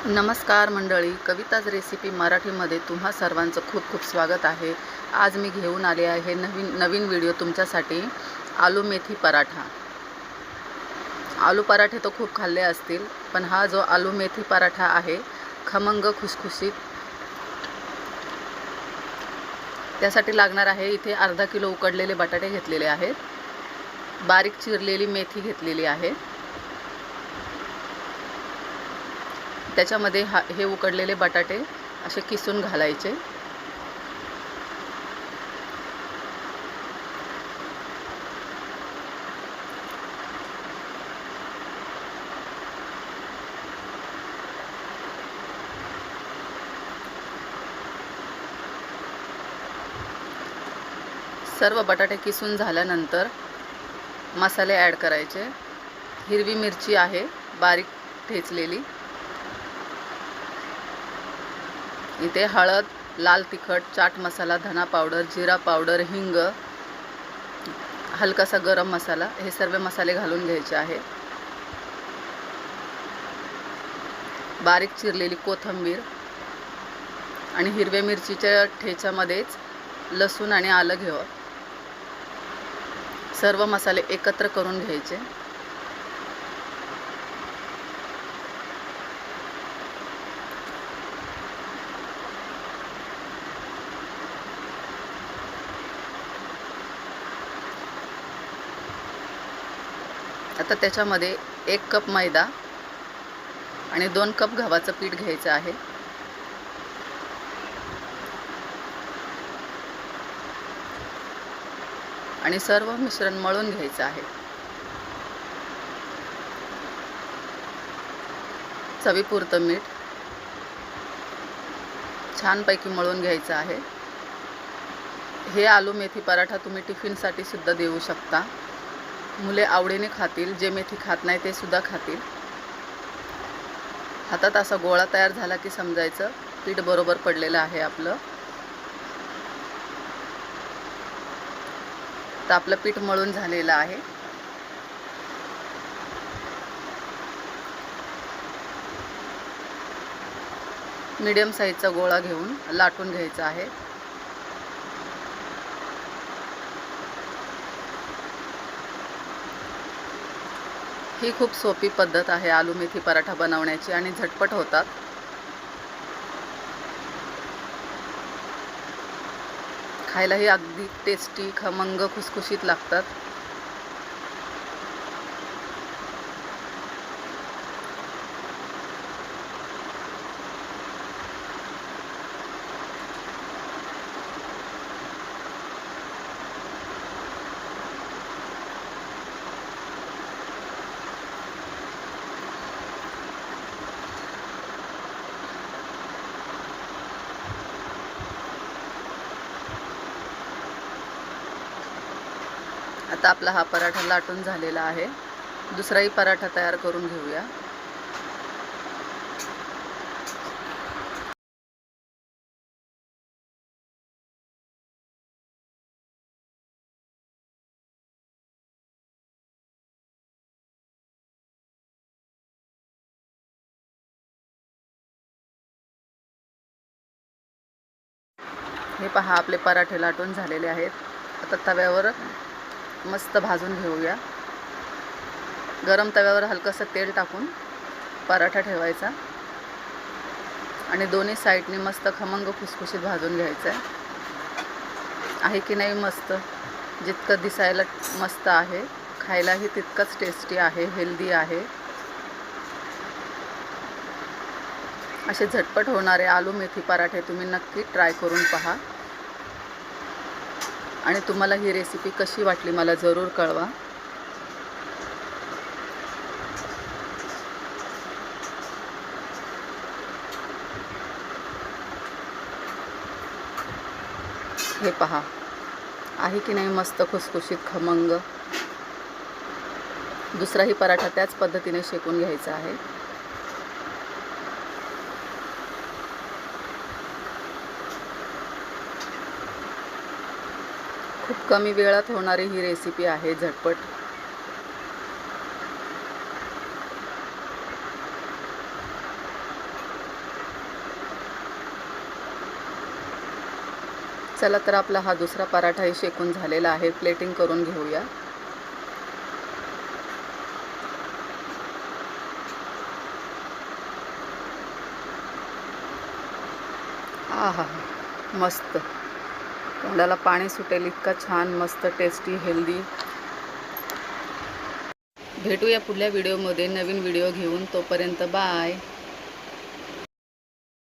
नमस्कार मंडळी, कविताज रेसिपी मराठीमध्ये तुम्हा सर्वांचं खूप खूप स्वागत आहे। आज मी घेऊन आले आहे नवीन व्हिडिओ तुमच्यासाठी। आलू मेथी पराठा। आलू पराठे तर खूप खाल्ले असतील, पण हा जो आलू मेथी पराठा आहे खमंग खुसखुशीत। त्यासाठी लागणार आहे इथे अर्धा किलो उकडलेले बटाटे घेतलेले आहेत, बारीक चिरलेली मेथी घेतलेली आहे। त्याच्यामध्ये हे उकडलेले बटाटे असे किसून घालायचे। सर्व बटाटे किसून झाल्यानंतर मसाले ॲड करायचे। हिरवी मिरची आहे बारीक ठेचलेली, इथे हळद, लाल तिखट, चाट मसाला, धना पावडर, जिरा पावडर, हिंग, हलकासा गरम मसाला, हे सर्व मसाले घालून घ्यायचे आहे। बारीक चिरलेली कोथिंबीर आणि हिरव्या मिरचीच्या ठेच्यामध्येच लसूण आणि आलं घेऊ। सर्व मसाले एकत्र करून घ्यायचे। आता त्याच्यामध्ये 1 कप मैदा आणि 2 कप गव्हाचं पीठ घ्यायचं आहे। आणि सर्व मिश्रण मळून घ्यायचं आहे। चवीपुरतं मीठ, छानपैकी मळून घ्यायचं आहे। हे आलू मेथी पराठा तुम्ही टिफिनसाठी सुद्धा देऊ शकता। मुले आवडीने खातील, जे मेथी खात नाही ते सुद्धा खातील। हातात असा गोळा तयार झाला की समजायचं पीठ बरोबर पडलेलं आहे आपलं। तर आपलं पीठ मळून झालेलं आहे। मीडियम साईजचा गोळा घेऊन लाटून घ्यायचा आहे। ही खूप सोपी पद्धत आहे आलू मेथी पराठा बनवण्याची आणि झटपट होतात। खायलाही अगदी टेस्टी, खमंग, खुसखुशीत लागतात। आता आपला हा पराठा लाटून झालेला आहे। दुसराही पराठा तयार करून घेऊया। हे पहा, आपले पराठे लाटून झालेले आहेत। आता तव्यावर मस्त भाजून घेऊया। गरम तव्यावर हलकंसं तेल टाकून पराठा ठेवायचा आणि दोन्ही साईडने मस्त खमंग खुसखुशीत भाजून घ्यायचं आहे की नाही मस्त। जितकं दिसायला मस्त आहे, खायलाही तितकंच टेस्टी आहे, हेल्दी आहे। असे झटपट होणारे आलू मेथी पराठे तुम्ही नक्की ट्राय करून पहा आणि तुम्हाला ही रेसिपी कशी वाटली मला जरूर कळवा। हे पहा, आहे की नाही मस्त खुसखुशीत खमंग। दुसराही पराठा त्याच पद्धतीने शेकून घ्यायचा आहे। खूप कमी वेळात होणारी ही रेसिपी आहे, झटपट। चला तर आपला हा दुसरा पराठाही शेकून झालेला आहे. प्लेटिंग करून घेऊया. आहा, मस्त. तोंडाला पाणी सुटेल इतका छान, मस्त, टेस्टी, हेल्दी. भेटूया पुढल्या व्हिडिओमध्ये नवीन व्हिडिओ घेऊन. तोपर्यंत बाय.